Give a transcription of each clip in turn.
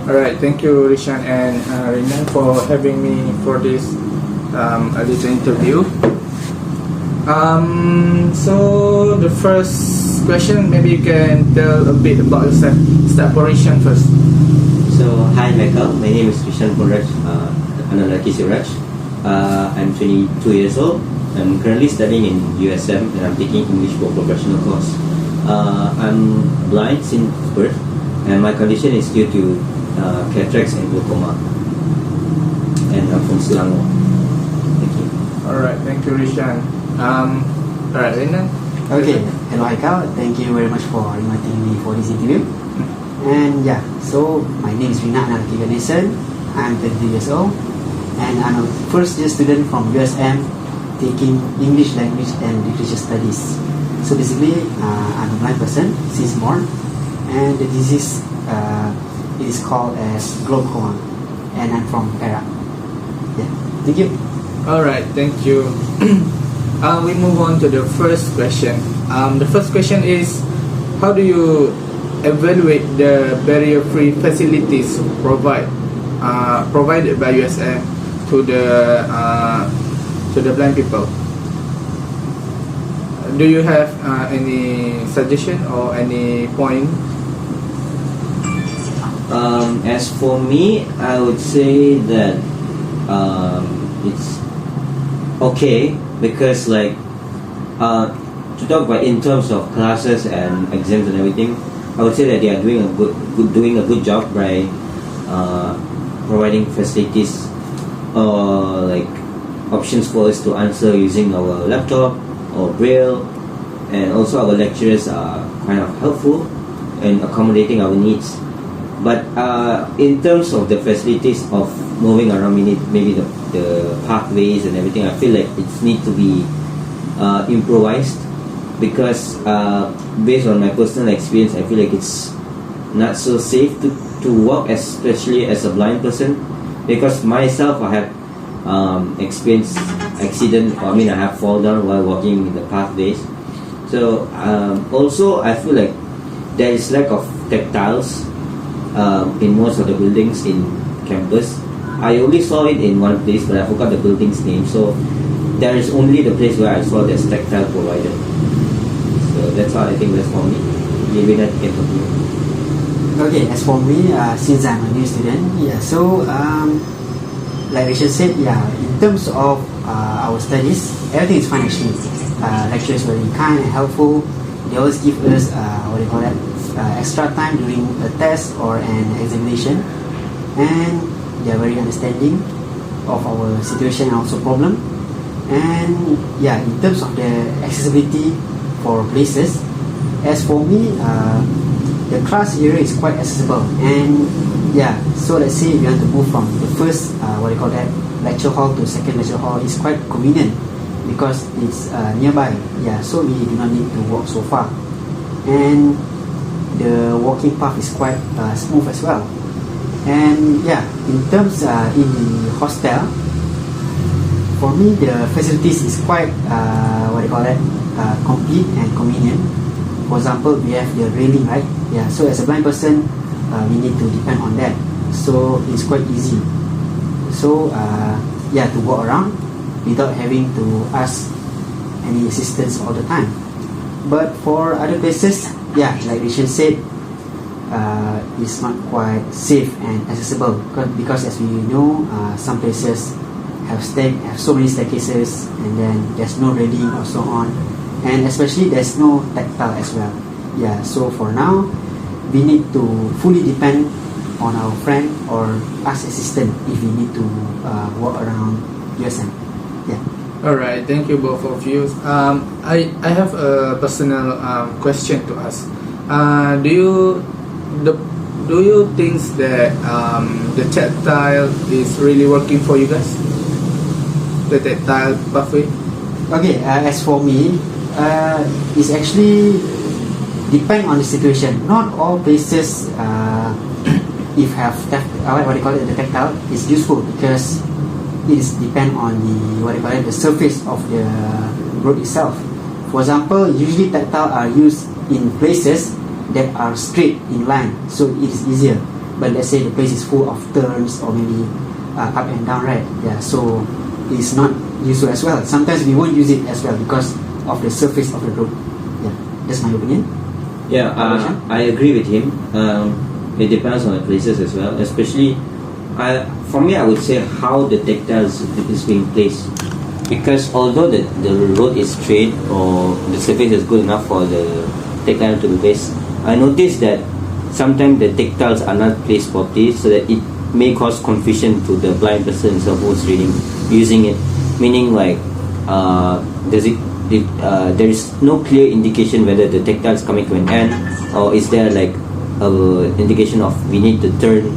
Alright, thank you Rishan and Rina for having me for this a little interview. So the first question, maybe you can tell a bit about yourself. Start Rishan first. So, hi Michael, my name is Rishan Punraj, Analaki Siraj. I'm 22 years old. I'm currently studying in USM and I'm taking English for professional course. I'm blind since birth and my condition is due to cataracts and glaucoma. And I'm from Selangor. Thank you. Alright, thank you Rishan. Alright, Rina. Okay, hello Haikal, thank you very much for inviting me for this interview. And yeah, so my name is Rina Analaki Ganesan. I'm 23 years old and I'm a first year student from USM taking English language and literature studies. So basically, I'm a blind person since born, and the disease is called as glaucoma, and I'm from Perak. Yeah, thank you. Alright, thank you. We move on to the first question. The first question is, how do you evaluate the barrier-free facilities provided by USM to the blind people? Do you have any suggestion or any point? As for me, I would say that it's okay because to talk about in terms of classes and exams and everything, I would say that they are doing a good job by providing facilities or options for us to answer using our laptop or braille, and also our lecturers are kind of helpful in accommodating our needs. But in terms of the facilities of moving around, maybe the pathways and everything, I feel like it needs to be improvised because based on my personal experience, I feel like it's not so safe to walk, especially as a blind person, because myself I have experienced accident. I have fall down while walking in the pathways. So also I feel like there is lack of tactiles in most of the buildings in campus. I only saw it in one place, but I forgot the building's name. So there is only the place where I saw there's tactile provided. So that's how I think that's for me. Maybe that can help you. Okay, as for me, since I'm a new student, yeah, so like Rachel said, yeah, in terms of our studies, everything is fine actually. Lecturers very kind and helpful. They always give us extra time during a test or an examination, and they are very understanding of our situation and also problem. And yeah, in terms of the accessibility for places, as for me, the class area is quite accessible. And yeah, so let's say if you want to move from the first lecture hall to second lecture hall, is quite convenient because it's nearby. Yeah, so we do not need to walk so far, and the walking path is quite smooth as well. And yeah, in terms in the hostel, for me the facilities is quite complete and convenient. For example, we have the railing, right? Yeah, so as a blind person, we need to depend on that. So it's quite easy. So yeah, to walk around without having to ask any assistance all the time. But for other places, yeah, like Rishan said, it's not quite safe and accessible because as we know, some places have so many staircases, and then there's no railing or so on, and especially there's no tactile as well. Yeah, so for now, we need to fully depend on our friend or ask assistant if we need to walk around USM. Yeah. Alright, thank you both of you. I have a personal question to ask. Do you think that the tactile is really working for you guys? The tactile pathway? Okay, as for me, it's actually depend on the situation. Not all places, if have the tactile, is useful because it is depend on the surface of the road itself. For example, usually tactile are used in places that are straight in line, so it is easier. but let's say the place is full of turns or maybe up and down, right? Yeah, so it's not useful as well. Sometimes we won't use it as well because of the surface of the road. Yeah, that's my opinion. Yeah, I agree with him. It depends on the places as well, especially for me, I would say how the tactiles is being placed, because although the road is straight or the surface is good enough for the tactile to be placed, I noticed that sometimes the tactiles are not placed properly, so that it may cause confusion to the blind person who's using it. Meaning, like, there is no clear indication whether the tactile is coming to an end, or is there like a indication of we need to turn.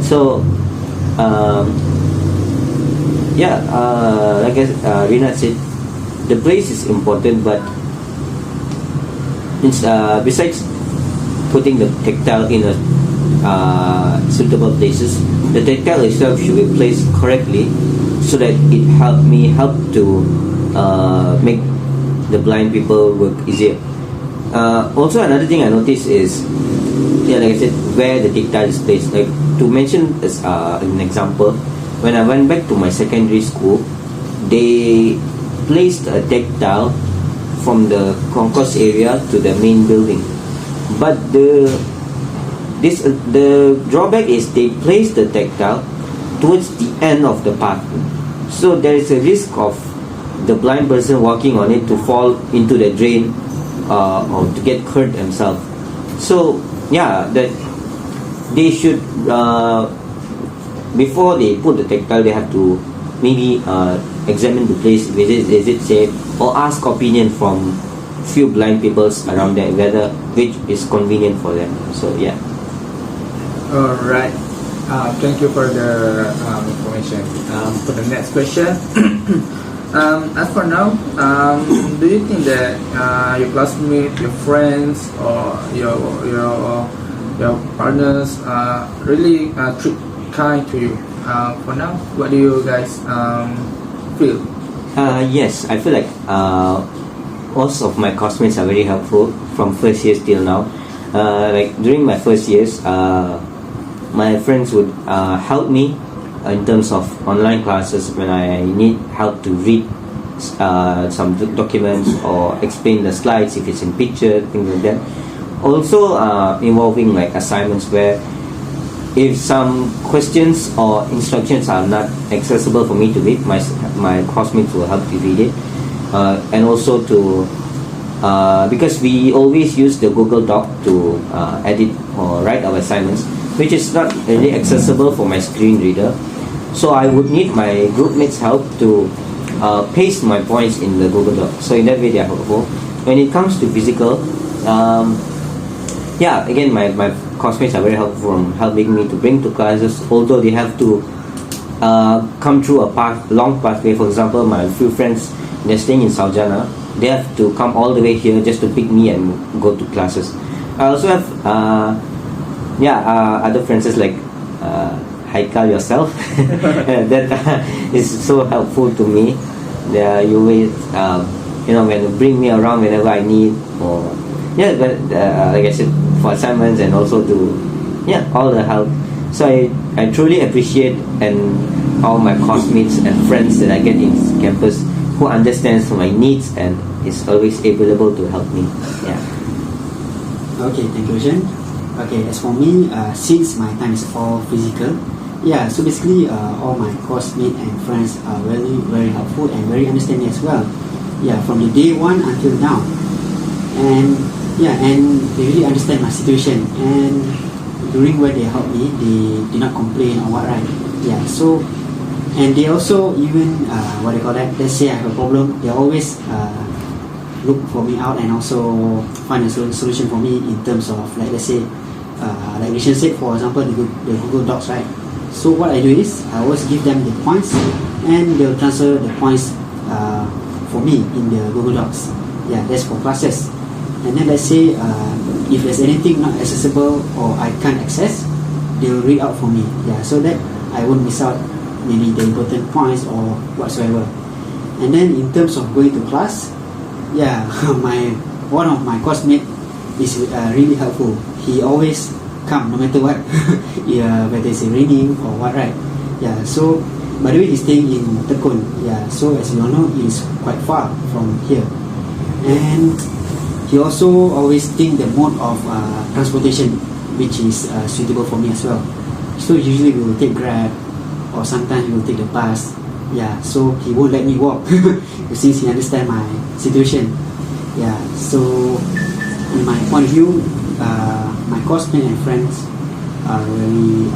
So like Rina said, the place is important, but besides putting the tactile in a suitable places, the tactile itself should be placed correctly so that it help to make the blind people work easier. Also, another thing I noticed is, like I said, where the tactile is placed. Like, to mention as an example, when I went back to my secondary school, they placed a tactile from the concourse area to the main building. But the drawback is they placed the tactile towards the end of the path, so there is a risk of the blind person walking on it to fall into the drain or to get hurt themselves. So yeah, that they should before they put the tactile, they have to maybe examine the place, is it safe, or ask opinion from few blind people around there whether which is convenient for them. So yeah. Alright, thank you for the information. For the next question, as for now, do you think that your classmates, your friends, or your partners really treat kind to you? For now, what do you guys feel? Yes, I feel like most of my classmates are very helpful from first years till now. Like during my first years, my friends would help me in terms of online classes when I need help to read some documents or explain the slides if it's in picture, things like that. Also involving like assignments where if some questions or instructions are not accessible for me to read, my classmates will help to read it. And also to because we always use the Google Doc to edit or write our assignments, which is not really accessible for my screen reader. So I would need my group mates' help to paste my points in the Google Doc. So in that way they are helpful. When it comes to physical, again my classmates are very helpful from helping me to bring to classes, although they have to come through a long pathway. For example, my few friends, they're staying in Saujana, they have to come all the way here just to pick me and go to classes. I also have other friends like Haikal yourself that is so helpful to me. You always when you bring me around whenever I need, or like I said, for assignments and also to all the help. So I truly appreciate and all my classmates and friends that I get in campus who understands my needs and is always available to help me. Okay, thank you, Jen. Okay, as for me, since my time is all physical, so basically all my classmates and friends are very, very helpful and very understanding as well. From the day one until now. And they really understand my situation, and during when they help me, they did not complain or what, right? So, and they also even let's say I have a problem, they always look for me out and also find a solution for me in terms of, like, let's say like Rishan said, for example, the Google Docs, right? So what I do is I always give them the points and they'll transfer the points for me in the Google Docs. That's for classes. And then let's say if there's anything not accessible or I can't access, they'll read out for me. So that I won't miss out maybe the important points or whatsoever. And then in terms of going to class, one of my classmates is really helpful. He always come no matter what. Yeah, whether it's raining or what, right? Yeah. So by the way, he's staying in Tekun. Yeah. So as you all know, it's quite far from here, and he also always think the mode of transportation which is suitable for me as well. So usually we will take Grab, or sometimes we will take the bus. Yeah, so he won't let me walk since he understand my situation. Yeah, so in my point of view, my coursemate and friends are very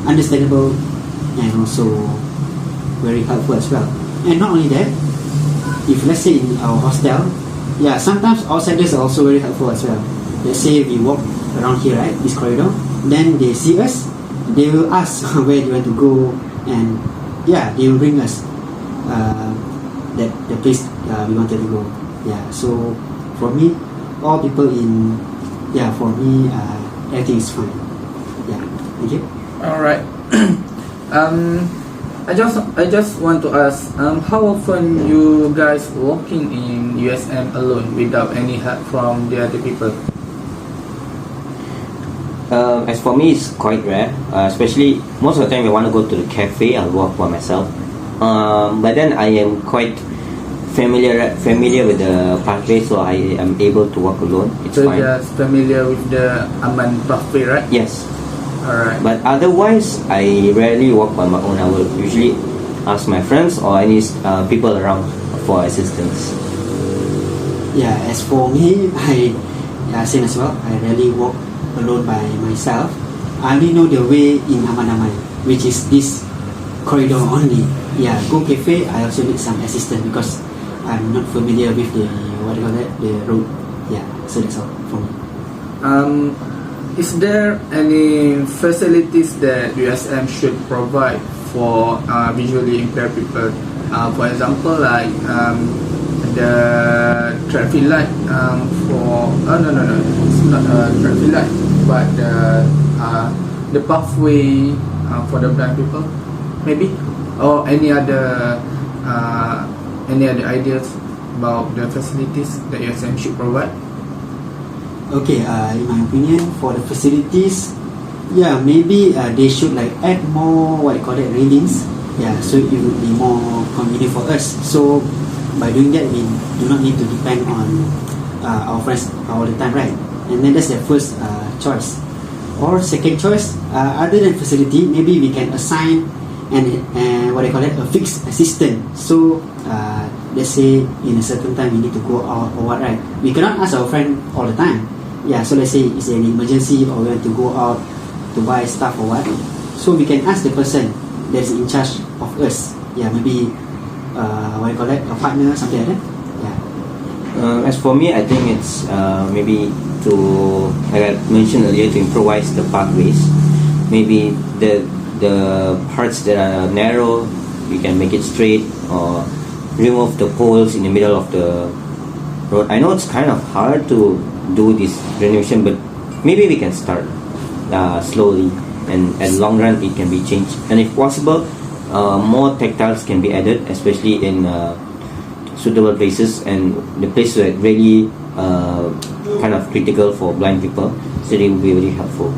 understandable and also very helpful as well. And not only that, if let's say in our hostel, yeah, sometimes outsiders are also very helpful as well. Let's say we walk around here, right, this corridor, then they see us, they will ask where do you want to go, and yeah, they will bring us that the place we wanted to go. Yeah, so for me, all people in, yeah, for me, everything is fine. Yeah, thank you. All right. I just want to ask, how often you guys walking in USM alone without any help from the other people? As for me, it's quite rare. Especially most of the time, when I want to go to the cafe, I'll walk by myself. But then I am quite familiar with the pathway, so I am able to walk alone. It's so fine. you're familiar with the Aman pathway, right? Yes. Alright. But otherwise, I rarely walk by my own. I will usually ask my friends or any people around for assistance. Yeah, as for me, same as well. I rarely walk alone by myself. I only know the way in Aman, which is this corridor only. Yeah, go cafe, I also need some assistance because I'm not familiar with the the road. Yeah, so that's all for me. Is there any facilities that USM should provide for visually impaired people? For example, like the traffic light no, it's not a traffic light, but the pathway for the blind people, maybe, or any other ideas about the facilities that USM should provide? Okay, in my opinion, for the facilities, yeah, maybe they should like add more railings. Yeah, so it would be more convenient for us. So by doing that, we do not need to depend on our friends all the time, right? And then that's the first choice. Or second choice, other than facility, maybe we can assign a fixed assistant. So let's say in a certain time we need to go out or what, right? We cannot ask our friend all the time. Yeah, so let's say it's an emergency or we want to go out to buy stuff or what. So we can ask the person that's in charge of us. Yeah, maybe a partner, something like that. Yeah. As for me, I think it's maybe to, like I mentioned earlier, to improvise the pathways. Maybe the parts that are narrow, we can make it straight, or remove the poles in the middle of the road. I know it's kind of hard to do this renovation, but maybe we can start slowly, and at long run it can be changed. And if possible, more tactiles can be added, especially in suitable places and the places that really kind of critical for blind people. So it will be very helpful.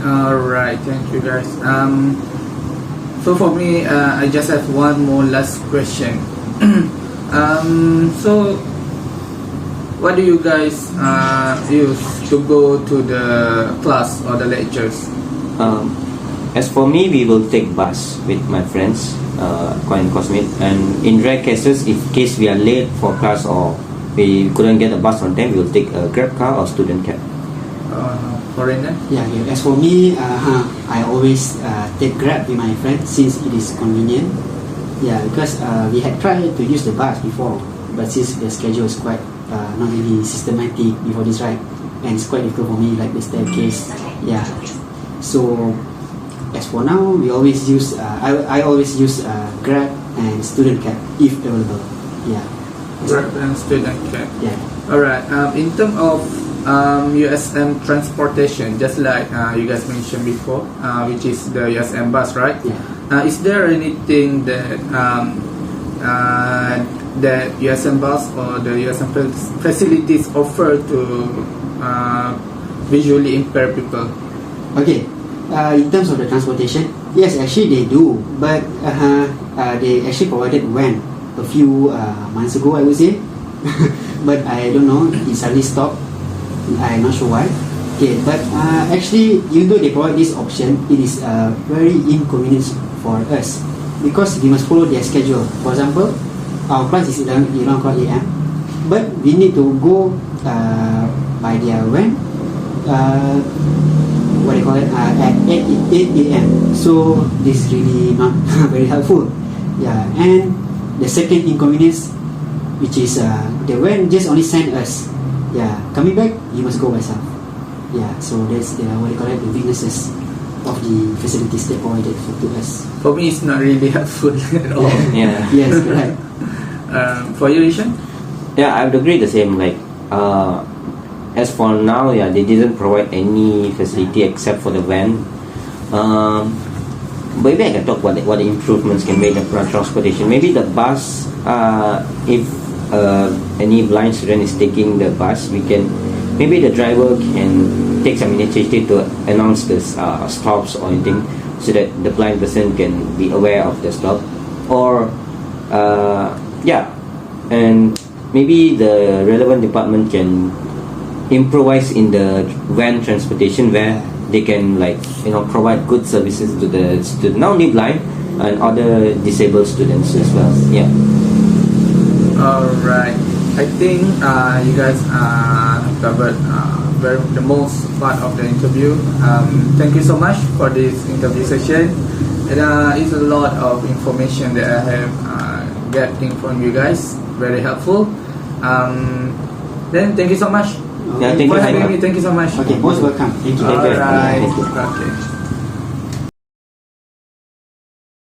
Alright, thank you guys. So for me, I just have one more last question. So what do you guys use to go to the class or the lectures? As for me, we will take bus with my friends, classmate, and in rare cases, if case we are late for class or we couldn't get a bus on time, we will take a Grab car or student cab. Foreigner? Yeah. As for me, I always take Grab with my friends since it is convenient. Yeah, because we had tried to use the bus before, but since the schedule is quite not really systematic before this, right, and it's quite difficult for me, like the staircase. Yeah. So as for now, we always use I always use Grab and student cab if available. Yeah. Grab and student cab. Yeah. Alright. In terms of USM transportation, just like you guys mentioned before, which is the USM bus, right? Yeah. Is there anything that that USM bus or the USM facilities offer to visually impaired people? Okay, in terms of the transportation, yes, actually they do, but they actually provided van a few months ago, I would say. But I don't know, it suddenly stopped. I'm not sure why. Okay, but actually, even though they provide this option, it is very inconvenient for us because we must follow their schedule. For example, our class is 11 o'clock a.m., but we need to go by their van. What do you call it? At 8 a.m. So this is really not very helpful. Yeah, and the second inconvenience, which is the van just only send us. Yeah, coming back you must go by yourself. Yeah, so that's the what do you call it? The weaknesses of the facilities they provided to us. For me, it's not really helpful at all. Yeah. Yes, correct. For you, Ishan? Yeah, I would agree the same. Like, as for now, yeah, they didn't provide any facility except for the van. Maybe I can talk about what the improvements can make the transportation. Maybe the bus, if any blind student is taking the bus, maybe the driver can take some initiative to announce the stops or anything, so that the blind person can be aware of the stop. Or and maybe the relevant department can improvise in the van transportation where they can provide good services to the student, not only blind and other disabled students as well. Yeah. Alright, I think you guys covered the most part of the interview. Thank you so much for this interview session. It's a lot of information that I have getting from you guys. Very helpful. Then thank you so much. Yeah, thank you. Thank you so much. Okay, most welcome. Thank you. Take care. Alright. Thank you. Okay.